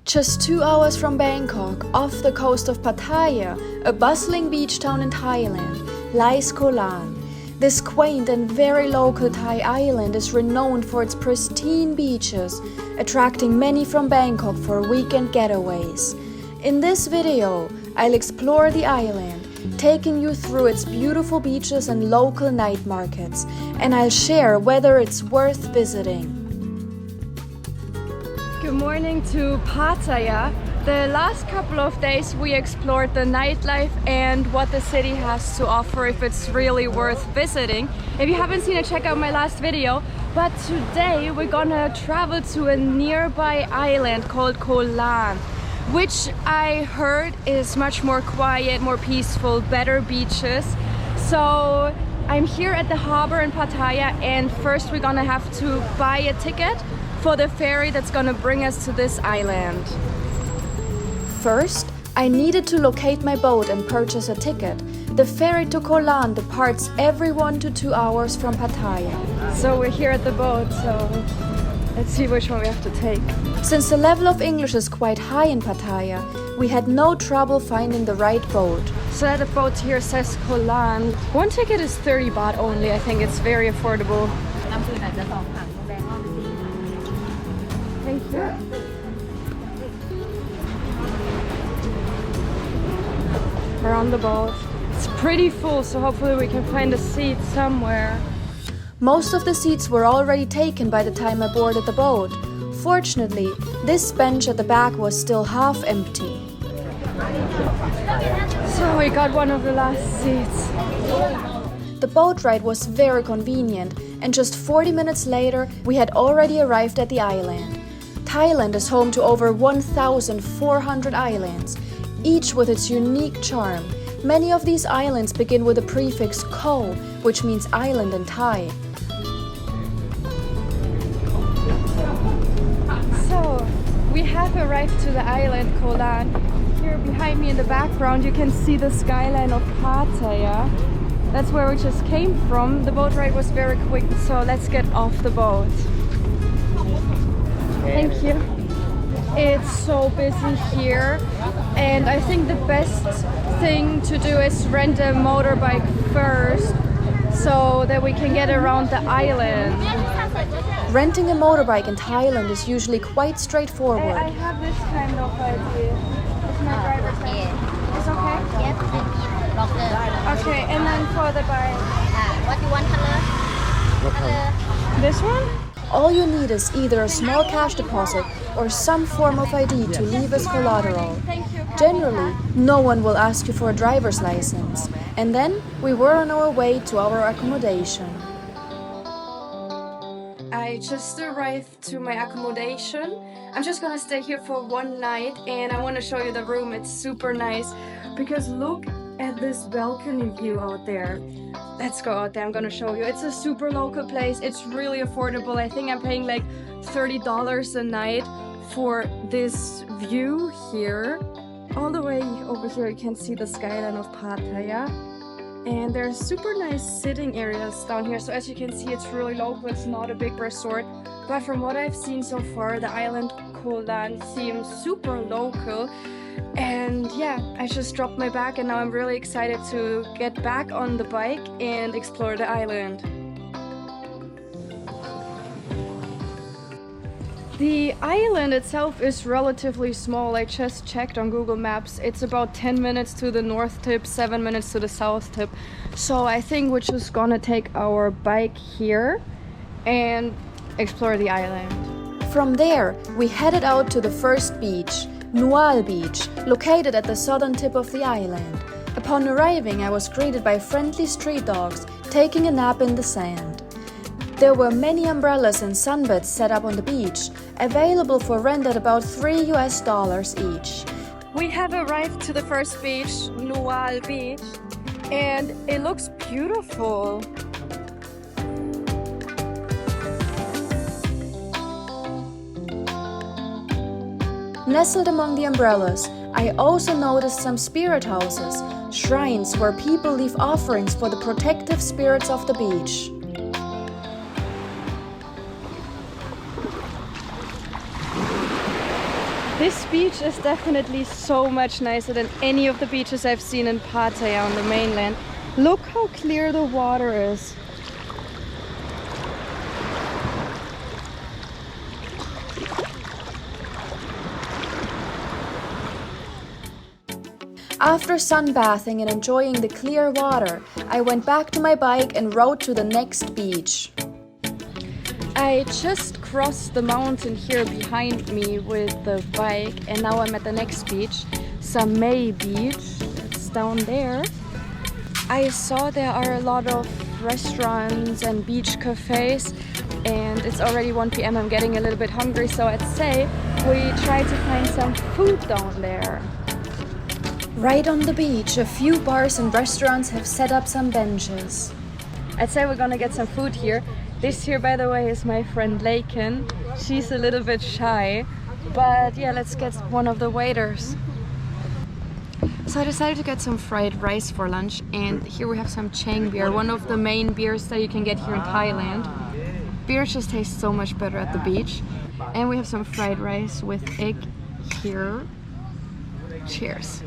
Just 2 hours from Bangkok, off the coast of Pattaya, a bustling beach town in Thailand, lies Ko Lan. This quaint and very local Thai island is renowned for its pristine beaches, attracting many from Bangkok for weekend getaways. In this video, I'll explore the island, taking you through its beautiful beaches and local night markets, and I'll share whether it's worth visiting. Good morning to Pattaya. The last couple of days we explored the nightlife and what the city has to offer, if it's really worth visiting. If you haven't seen it, check out my last video. But today we're gonna travel to a nearby island called Ko Lan, which I heard is much more quiet, more peaceful, better beaches. So I'm here at the harbor in Pattaya, and first we're gonna have to buy a ticket for the ferry that's gonna bring us to this island. First, I needed to locate my boat and purchase a ticket. The ferry to Ko Lan departs every 1 to 2 hours from Pattaya. So we're here at the boat, so let's see which one we have to take. Since the level of English is quite high in Pattaya, we had no trouble finding the right boat. So the boat here says Ko Lan. One ticket is 30 baht only. I think it's very affordable. Thank you. We're on the boat. It's pretty full, so hopefully we can find a seat somewhere. Most of the seats were already taken by the time I boarded the boat. Fortunately, this bench at the back was still half empty. So we got one of the last seats. The boat ride was very convenient, and just 40 minutes later, we had already arrived at the island. Thailand is home to over 1,400 islands, each with its unique charm. Many of these islands begin with the prefix Ko, which means island in Thai. So, we have arrived to the island Ko Lan. Here behind me in the background you can see the skyline of Pattaya. That's where we just came from. The boat ride was very quick, so let's get off the boat. Thank you. It's so busy here, and I think the best thing to do is rent a motorbike first so that we can get around the island. Renting a motorbike in Thailand is usually quite straightforward. I have this kind of idea. It's my driver's license. It's okay? Yes, I need locker. Okay, and then for the bike. What do you want color? Color. This one? All you need is either a small cash deposit or some form of ID to leave as collateral. Generally, no one will ask you for a driver's license. And then we were on our way to our accommodation. I just arrived to my accommodation. I'm just gonna stay here for one night, and I want to show you the room. It's super nice because look at this balcony view out there. Let's go out there, I'm gonna show you. It's a super local place. It's really affordable. I think I'm paying like $30 a night for this view here. All the way over here you can see the skyline of Pattaya. And there's super nice sitting areas down here. So as you can see, it's really local. It's not a big resort. But from what I've seen so far, the island Ko Lan seems super local. And yeah, I just dropped my bag, and now I'm really excited to get back on the bike and explore the island. The island itself is relatively small. I just checked on Google Maps. It's about 10 minutes to the north tip, 7 minutes to the south tip. So I think we're just gonna take our bike here and explore the island. From there, we headed out to the first beach, Nual Beach, located at the southern tip of the island. Upon arriving, I was greeted by friendly street dogs taking a nap in the sand. There were many umbrellas and sunbeds set up on the beach, available for rent at about $3 each. We have arrived to the first beach, Nual Beach, and it looks beautiful. Nestled among the umbrellas, I also noticed some spirit houses, shrines where people leave offerings for the protective spirits of the beach. This beach is definitely so much nicer than any of the beaches I've seen in Pattaya on the mainland. Look how clear the water is. After sunbathing and enjoying the clear water, I went back to my bike and rode to the next beach. I just crossed the mountain here behind me with the bike, and now I'm at the next beach, Samae Beach. It's down there. I saw there are a lot of restaurants and beach cafes, and it's already 1 p.m. I'm getting a little bit hungry, so I'd say we try to find some food down there. Right on the beach, a few bars and restaurants have set up some benches. I'd say we're gonna get some food here. This here, by the way, is my friend Laken. She's a little bit shy, but yeah, let's get one of the waiters. So I decided to get some fried rice for lunch, and here we have some Chang beer, one of the main beers that you can get here in Thailand. Beer just tastes so much better at the beach. And we have some fried rice with egg here. Cheers.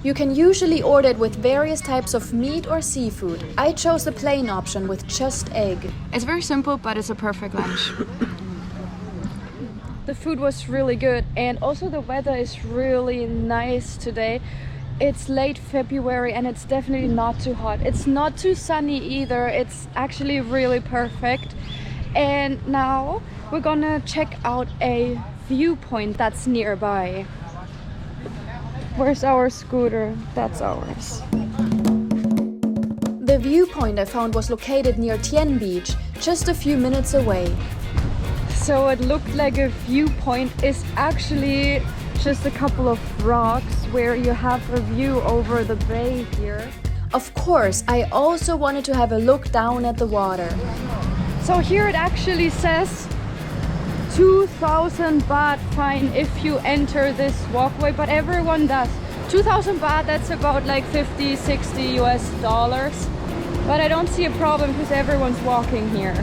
You can usually order it with various types of meat or seafood. I chose the plain option with just egg. It's very simple, but it's a perfect lunch. The food was really good, and also the weather is really nice today. It's late February and it's definitely not too hot. It's not too sunny either. It's actually really perfect. And now we're gonna check out a viewpoint that's nearby. Where's our scooter? That's ours. The viewpoint I found was located near Tien Beach, just a few minutes away. So it looked like a viewpoint is actually just a couple of rocks where you have a view over the bay here. Of course, I also wanted to have a look down at the water. So here it actually says 2,000 baht fine if you enter this walkway, but everyone does. 2,000 baht, that's about like 50, 60 US dollars. But I don't see a problem because everyone's walking here.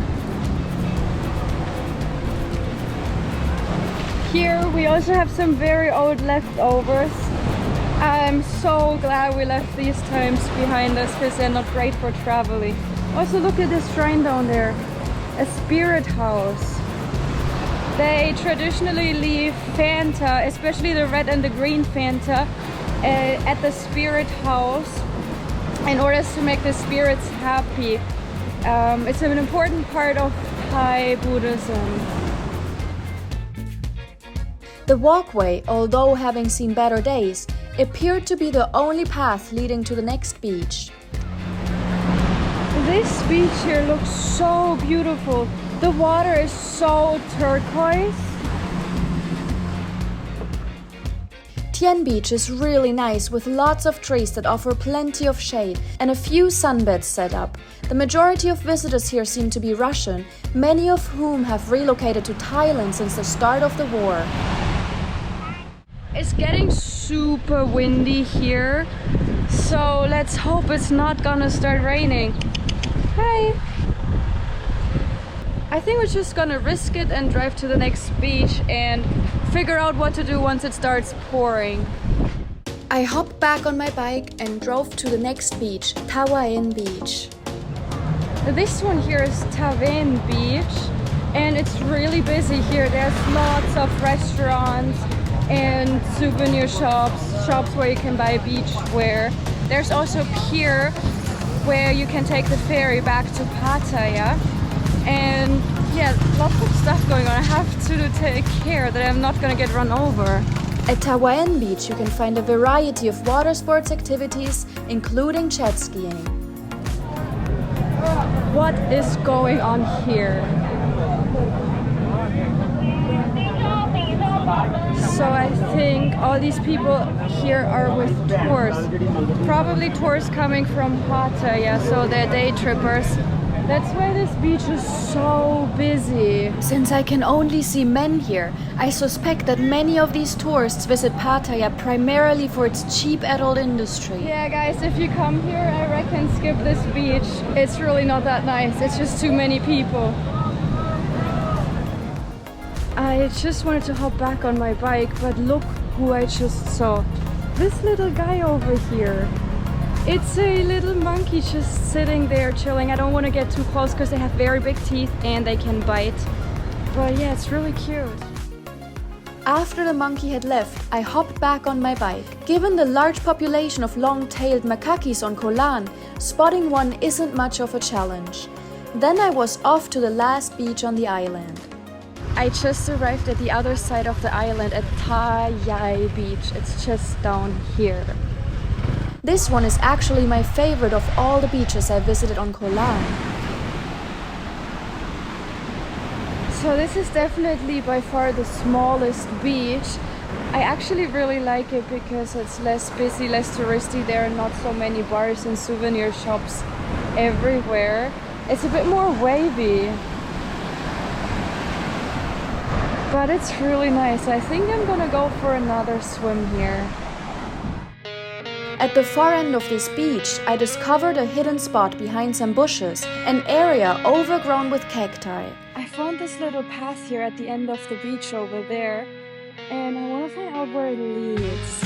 Here we also have some very old leftovers. I'm so glad we left these times behind us because they're not great for traveling. Also look at this shrine down there, a spirit house. They traditionally leave Fanta, especially the red and the green Fanta, at the spirit house in order to make the spirits happy. It's an important part of Thai Buddhism. The walkway, although having seen better days, appeared to be the only path leading to the next beach. This beach here looks so beautiful. The water is so turquoise. Tien Beach is really nice with lots of trees that offer plenty of shade and a few sunbeds set up. The majority of visitors here seem to be Russian, many of whom have relocated to Thailand since the start of the war. It's getting super windy here, so let's hope it's not gonna start raining. Hi! I think we're just gonna risk it and drive to the next beach and figure out what to do once it starts pouring. I hopped back on my bike and drove to the next beach, Tawaen Beach. This one here is Tawaen Beach, and it's really busy here. There's lots of restaurants and souvenir shops where you can buy beach wear. There's also a pier where you can take the ferry back to Pattaya. And yeah, lots of stuff going on. I have to take care that I'm not gonna get run over. At Tawaen Beach you can find a variety of water sports activities, including jet skiing. What is going on here? So I think all these people here are with tours. Probably tours coming from Pattaya, so they're day trippers. That's why this beach is so busy. Since I can only see men here, I suspect that many of these tourists visit Pattaya primarily for its cheap adult industry. Yeah guys, if you come here, I reckon skip this beach. It's really not that nice, it's just too many people. I just wanted to hop back on my bike, but look who I just saw. This little guy over here. It's a little monkey just sitting there chilling. I don't want to get too close because they have very big teeth and they can bite. But yeah, it's really cute. After the monkey had left, I hopped back on my bike. Given the large population of long-tailed macacos on Ko Lan, spotting one isn't much of a challenge. Then I was off to the last beach on the island. I just arrived at the other side of the island at Tawaen Beach. It's just down here. This one is actually my favorite of all the beaches I visited on Ko Lan. So this is definitely by far the smallest beach. I actually really like it because it's less busy, less touristy. There are not so many bars and souvenir shops everywhere. It's a bit more wavy. But it's really nice. I think I'm gonna go for another swim here. At the far end of this beach, I discovered a hidden spot behind some bushes, an area overgrown with cacti. I found this little path here at the end of the beach over there, and I want to find out where it leads.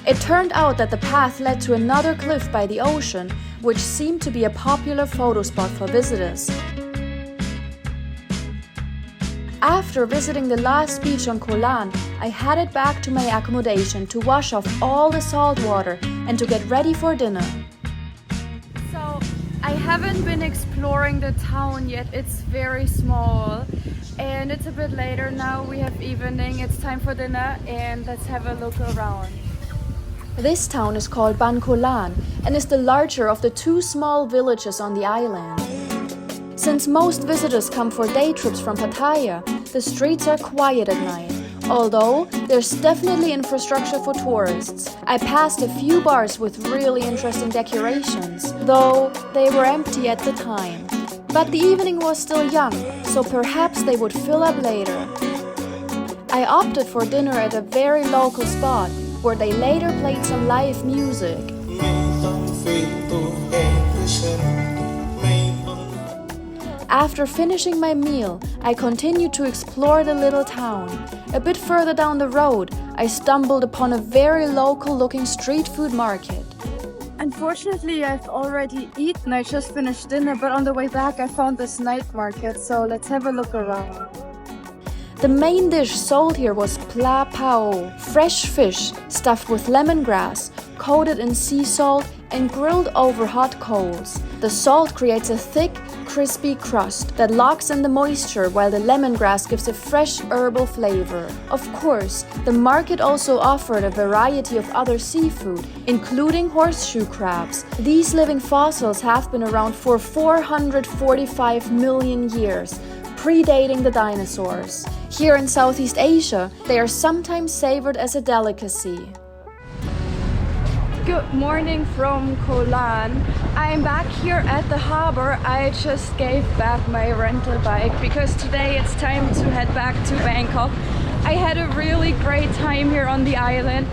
It turned out that the path led to another cliff by the ocean, which seemed to be a popular photo spot for visitors. After visiting the last beach on Ko Lan, I headed back to my accommodation to wash off all the salt water and to get ready for dinner. So, I haven't been exploring the town yet. It's very small and it's a bit later now. We have evening, it's time for dinner, and let's have a look around. This town is called Ban Ko Lan and is the larger of the two small villages on the island. Since most visitors come for day trips from Pattaya, the streets are quiet at night, although there's definitely infrastructure for tourists. I passed a few bars with really interesting decorations, though they were empty at the time. But the evening was still young, so perhaps they would fill up later. I opted for dinner at a very local spot, where they later played some live music. After finishing my meal, I continued to explore the little town. A bit further down the road, I stumbled upon a very local-looking street food market. Unfortunately, I've already eaten. I just finished dinner, but on the way back I found this night market, so let's have a look around. The main dish sold here was pla pao, fresh fish stuffed with lemongrass, coated in sea salt and grilled over hot coals. The salt creates a thick, crispy crust that locks in the moisture, while the lemongrass gives a fresh herbal flavor. Of course, the market also offered a variety of other seafood, including horseshoe crabs. These living fossils have been around for 445 million years, predating the dinosaurs. Here in Southeast Asia, they are sometimes savored as a delicacy. Good morning from Ko Lan. I'm back here at the harbor. I just gave back my rental bike because today it's time to head back to Bangkok. I had a really great time here on the island.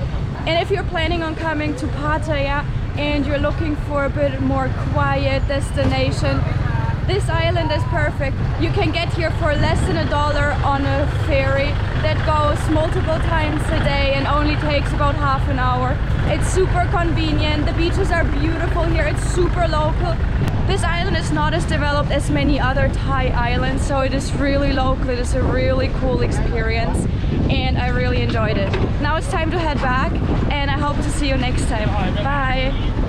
And if you're planning on coming to Pattaya and you're looking for a bit more quiet destination, this island is perfect. You can get here for less than $1 on a ferry that goes multiple times a day and only takes about half an hour. It's super convenient. The beaches are beautiful here. It's super local. This island is not as developed as many other Thai islands, so it is really local. It is a really cool experience and I really enjoyed it. Now it's time to head back and I hope to see you next time. Bye!